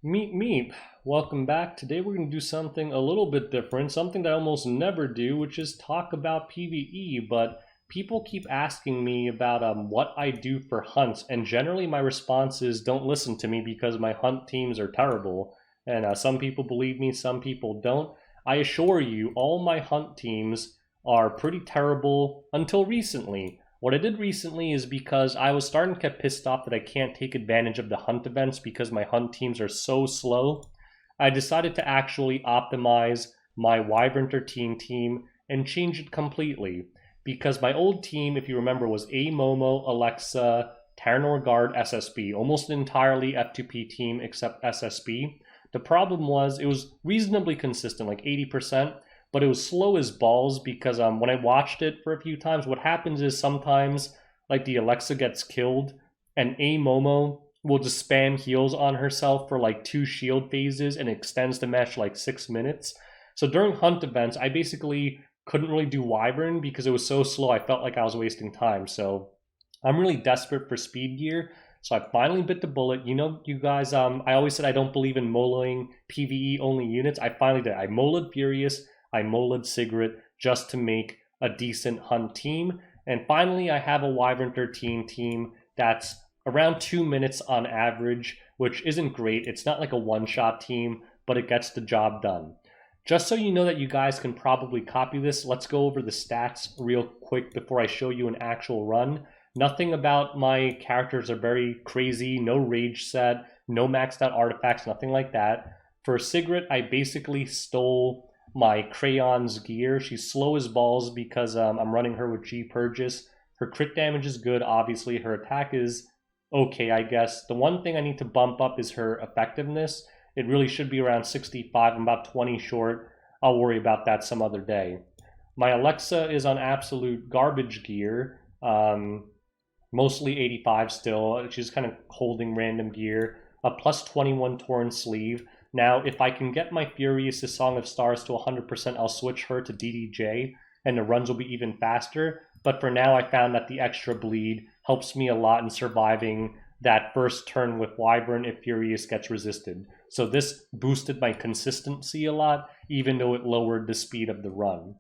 Meep meep. Welcome back. Today we're going to do something a little bit different, something that I almost never do, which is talk about PvE, but people keep asking me about what I do for hunts, and generally my response is don't listen to me because my hunt teams are terrible. And some people believe me, some people don't. I assure you, all my hunt teams are pretty terrible until recently. What I did recently is because I was starting to get pissed off that I can't take advantage of the hunt events because my hunt teams are so slow. I decided to actually optimize my W13 team and change it completely. Because my old team, if you remember, was A Momo, Alexa, Terranor Guard, SSB, almost an entirely F2P team except SSB. The problem was it was reasonably consistent, like 80%, but it was slow as balls because when I watched it for a few times, what happens is sometimes like the Alexa gets killed and A Momo will just spam heals on herself for like 2 shield phases and extends the match like 6 minutes. So during hunt events, I basically couldn't really do Wyvern because it was so slow. I felt like I was wasting time. So I'm really desperate for speed gear. So I finally bit the bullet. You know, you guys, I always said I don't believe in moloing PvE only units. I finally did. I moled Furious, I molded Sigrid just to make a decent hunt team. And finally, I have a Wyvern 13 team that's around 2 minutes on average, which isn't great. It's not like a one-shot team, but it gets the job done. Just so you know that you guys can probably copy this, let's go over the stats real quick before I show you an actual run. Nothing about my characters are very crazy, no rage set, no maxed out artifacts, nothing like that. For Sigrid, I basically stole my Crayon's gear. She's slow as balls because I'm running her with G Purges. Her crit damage is good, obviously. Her attack is okay, I guess. The one thing I need to bump up is her effectiveness. It really should be around 65. I'm about 20 short. I'll worry about that some other day. My Alexa is on absolute garbage gear. Mostly 85 still. She's kind of holding random gear. A plus 21 torn sleeve. Now, if I can get my Furious' Song of Stars to 100%, I'll switch her to DDJ, and the runs will be even faster. But for now, I found that the extra bleed helps me a lot in surviving that first turn with Wyvern if Furious gets resisted. So this boosted my consistency a lot, even though it lowered the speed of the run.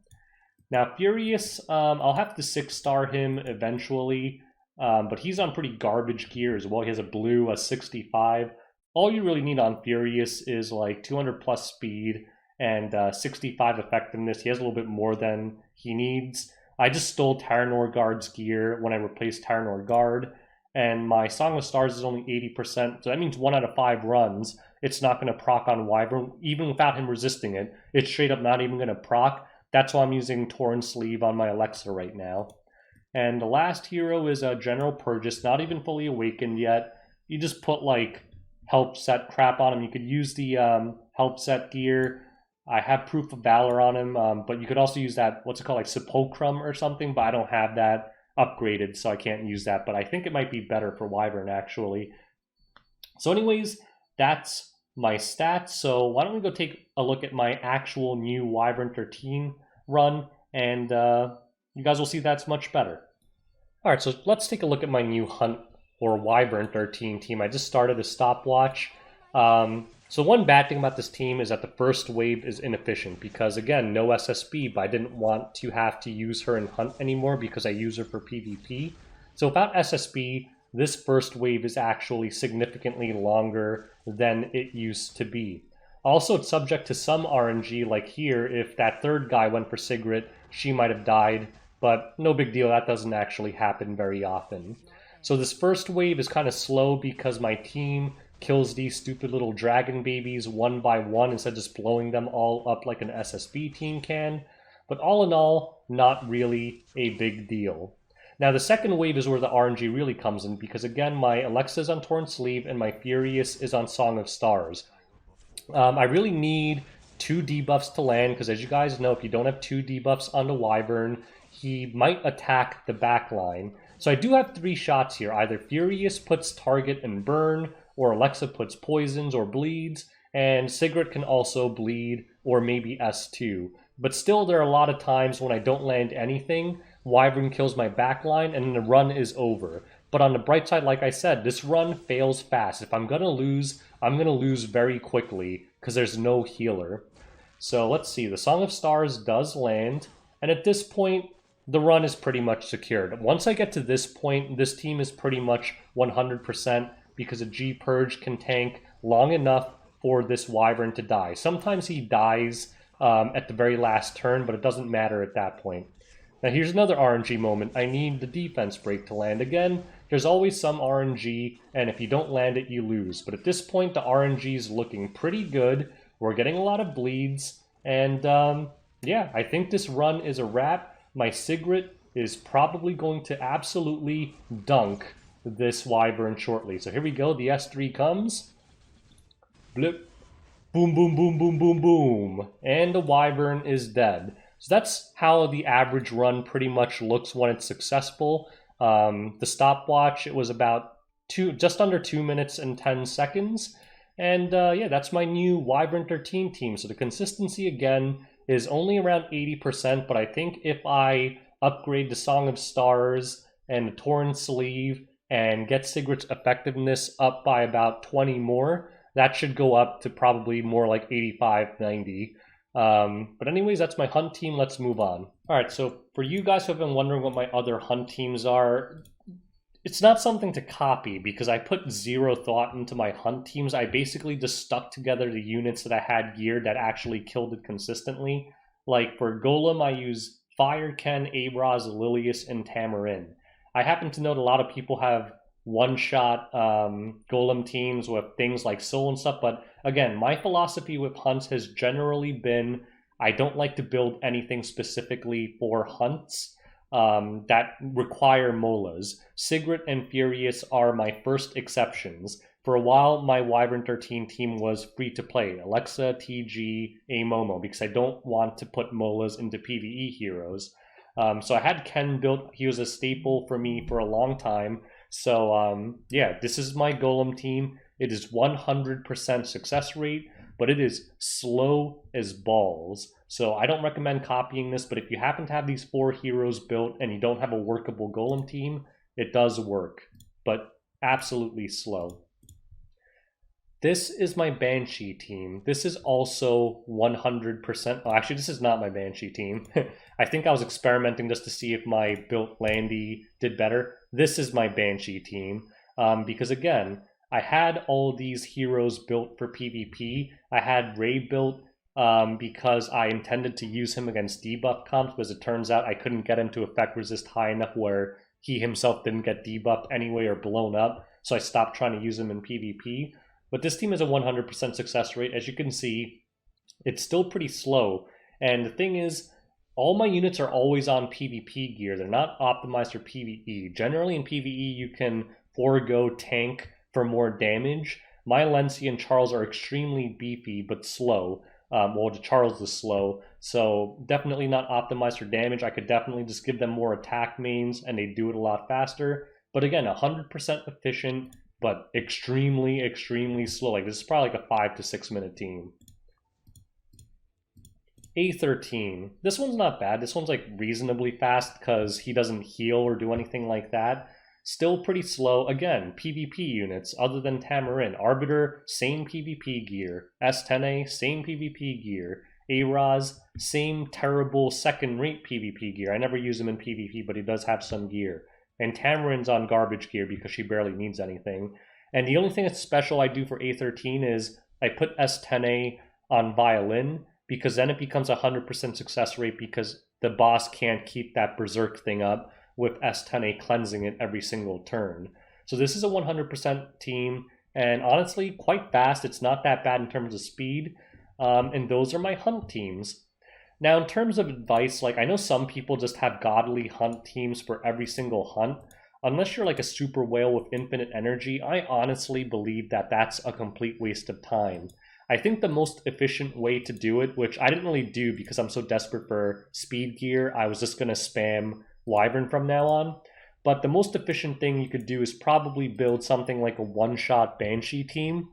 Now, Furious, I'll have to 6-star him eventually, but he's on pretty garbage gear as well. He has a blue, a 65. All you really need on Furious is like 200 plus speed and 65 effectiveness. He has a little bit more than he needs. I just stole Terranor Guard's gear when I replaced Terranor Guard, and my Song of Stars is only 80%, so that means 1 out of 5 runs, it's not going to proc on Wyvern, even without him resisting it. It's straight up not even going to proc. That's why I'm using Torn Sleeve on my Alexa right now. And the last hero is General Purges, not even fully awakened yet. You just put like help set crap on him. You could use the help set gear. I have Proof of Valor on him, but you could also use that, what's it called, like Sepulchrum or something, but I don't have that upgraded, so I can't use that, but I think it might be better for Wyvern, actually. So anyways, that's my stats, so why don't we go take a look at my actual new Wyvern 13 run, and you guys will see that's much better. Alright, so let's take a look at my new Hunt or Wyvern 13 team. I just started a stopwatch. So one bad thing about this team is that the first wave is inefficient because, again, no SSB, but I didn't want to have to use her in Hunt anymore because I use her for PvP. So without SSB, this first wave is actually significantly longer than it used to be. Also, it's subject to some RNG, like here, if that third guy went for Sigrid, she might have died, but no big deal, that doesn't actually happen very often. So this first wave is kind of slow because my team kills these stupid little dragon babies one by one instead of just blowing them all up like an SSB team can. But all in all, not really a big deal. Now the second wave is where the RNG really comes in because, again, my Alexa is on Torn Sleeve and my Furious is on Song of Stars. I really need 2 debuffs to land because, as you guys know, if you don't have 2 debuffs on the Wyvern, he might attack the backline. So I do have 3 shots here. Either Furious puts target and burn, or Alexa puts poisons or bleeds, and Sigrid can also bleed, or maybe S2. But still, there are a lot of times when I don't land anything, Wyvern kills my backline, and the run is over. But on the bright side, like I said, this run fails fast. If I'm going to lose, I'm going to lose very quickly because there's no healer. So let's see. The Song of Stars does land. And at this point, the run is pretty much secured. Once I get to this point, this team is pretty much 100% because a G-Purge can tank long enough for this Wyvern to die. Sometimes he dies at the very last turn, but it doesn't matter at that point. Now here's another RNG moment. I need the defense break to land again. There's always some RNG, and if you don't land it, you lose. But at this point, the RNG is looking pretty good. We're getting a lot of bleeds, and yeah, I think this run is a wrap. My Sigrid is probably going to absolutely dunk this Wyvern shortly. So here we go. The S3 comes. Blip. Boom, boom, boom, boom, boom, boom. And the Wyvern is dead. So that's how the average run pretty much looks when it's successful. The stopwatch, it was about just under 2 minutes and 10 seconds. And yeah, that's my new W13 team. So the consistency, again, is only around 80%. But I think if I upgrade the Song of Stars and the Torrent Sleeve and get Sigrid's effectiveness up by about 20 more, that should go up to probably more like 85, 90. But anyways, that's my hunt team. Let's move on. All right, so for you guys who have been wondering what my other hunt teams are, it's not something to copy because I put zero thought into my hunt teams. I basically just stuck together the units that I had geared that actually killed it consistently. Like for Golem, I use Fire Ken, Abraz, Lilius, and Tamarin. I happen to know that a lot of people have one-shot Golem teams with things like Soul and stuff, but again, my philosophy with hunts has generally been I don't like to build anything specifically for hunts that require molas. Sigrid and Furious are my first exceptions. For a while, my W13 team was free to play, Alexa, TG, Amomo, because I don't want to put molas into PvE heroes. So I had Ken built. He was a staple for me for a long time. So yeah, this is my Golem team. It is 100% success rate, but it is slow as balls. So I don't recommend copying this, but if you happen to have these 4 heroes built and you don't have a workable Golem team, it does work, but absolutely slow. This is my Banshee team. This is also 100%. Oh, actually, this is not my Banshee team. I think I was experimenting just to see if my built Landy did better. This is my Banshee team because, again, I had all these heroes built for PvP. I had Ray built because I intended to use him against debuff comps, but as it turns out, I couldn't get him to effect resist high enough where he himself didn't get debuffed anyway or blown up, so I stopped trying to use him in PvP. But this team has a 100% success rate. As you can see, it's still pretty slow. And the thing is, all my units are always on PvP gear. They're not optimized for PvE. Generally in PvE, you can forego tank for more damage. My Lency and Charles are extremely beefy, but slow. Well, Charles is slow, so definitely not optimized for damage. I could definitely just give them more attack mains, and they do it a lot faster. But again, 100% efficient, but extremely, extremely slow. Like, this is probably like a 5 to 6 minute team. W13. This one's not bad. This one's like reasonably fast because he doesn't heal or do anything like that. Still pretty slow. Again, PvP units other than Tamarin. Arbiter, same PvP gear. S10A, same PvP gear. Araz, same terrible second-rate PvP gear. I never use him in PvP, but he does have some gear. And Tamarin's on garbage gear because she barely needs anything. And the only thing that's special I do for W13 is I put S10A on Violin because then it becomes a 100% success rate because the boss can't keep that Berserk thing up with S10A cleansing it every single turn. So this is a 100% team, and honestly, quite fast. It's not that bad in terms of speed, and those are my hunt teams. Now, in terms of advice, like, I know some people just have godly hunt teams for every single hunt. Unless you're like a super whale with infinite energy, I honestly believe that that's a complete waste of time. I think the most efficient way to do it, which I didn't really do because I'm so desperate for speed gear, I was just going to spam Wyvern from now on. But the most efficient thing you could do is probably build something like a one-shot Banshee team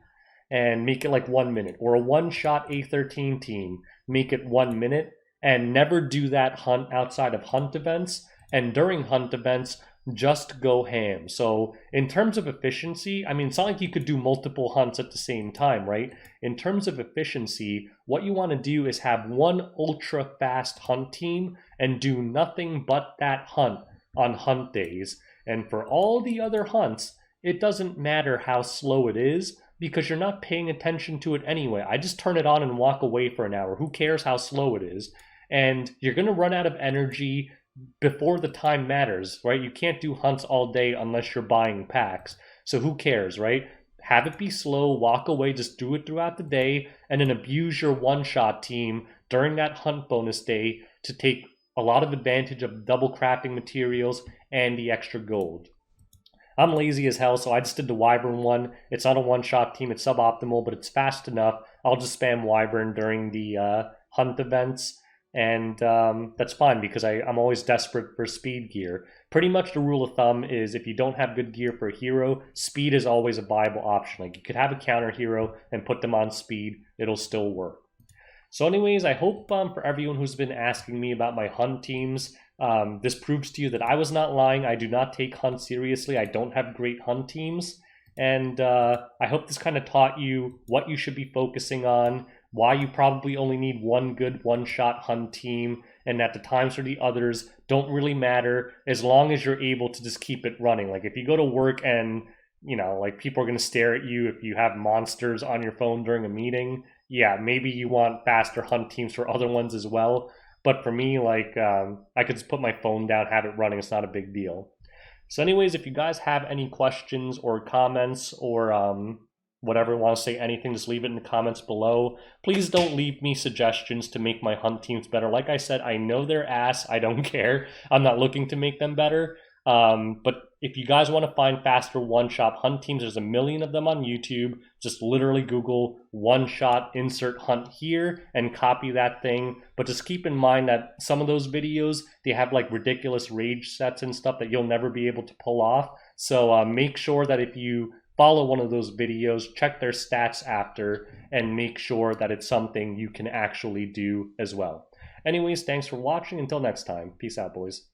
and make it like 1 minute, or a one-shot W13 team, make it 1 minute, and never do that hunt outside of hunt events. And during hunt events, just go ham. So in terms of efficiency, I mean, it's not like you could do multiple hunts at the same time, right? In terms of efficiency, what you want to do is have one ultra fast hunt team and do nothing but that hunt on hunt days. And for all the other hunts, it doesn't matter how slow it is because you're not paying attention to it anyway. I just turn it on and walk away for an hour. Who cares how slow it is? And you're going to run out of energy before the time matters, right? You can't do hunts all day unless you're buying packs. So who cares, right? Have it be slow, walk away, just do it throughout the day, and then abuse your one-shot team during that hunt bonus day to take a lot of advantage of double crafting materials and the extra gold. I'm lazy as hell, so I just did the Wyvern one. It's not a one-shot team, it's suboptimal, but it's fast enough. I'll just spam Wyvern during the hunt events, and that's fine because I'm always desperate for speed gear. Pretty much the rule of thumb is if you don't have good gear for a hero, speed is always a viable option. Like you could have a counter hero and put them on speed, it'll still work. So anyways, I hope for everyone who's been asking me about my hunt teams, this proves to you that I was not lying. I do not take hunt seriously. I don't have great hunt teams. And I hope this kind of taught you what you should be focusing on, why you probably only need one good one-shot hunt team, and that the times for the others don't really matter as long as you're able to just keep it running. Like if you go to work and, you know, like people are going to stare at you if you have monsters on your phone during a meeting, yeah, maybe you want faster hunt teams for other ones as well. But for me, like, I could just put my phone down, have it running. It's not a big deal. So anyways, if you guys have any questions or comments or whatever, want to say anything, just leave it in the comments below. Please don't leave me suggestions to make my hunt teams better. Like I said, I know they're ass. I don't care. I'm not looking to make them better. But if you guys want to find faster one-shot hunt teams, there's a million of them on YouTube. Just literally Google one-shot insert hunt here and copy that thing. But just keep in mind that some of those videos, they have like ridiculous rage sets and stuff that you'll never be able to pull off. So make sure that if you follow one of those videos, check their stats after, and make sure that it's something you can actually do as well. Anyways, thanks for watching. Until next time, peace out, boys.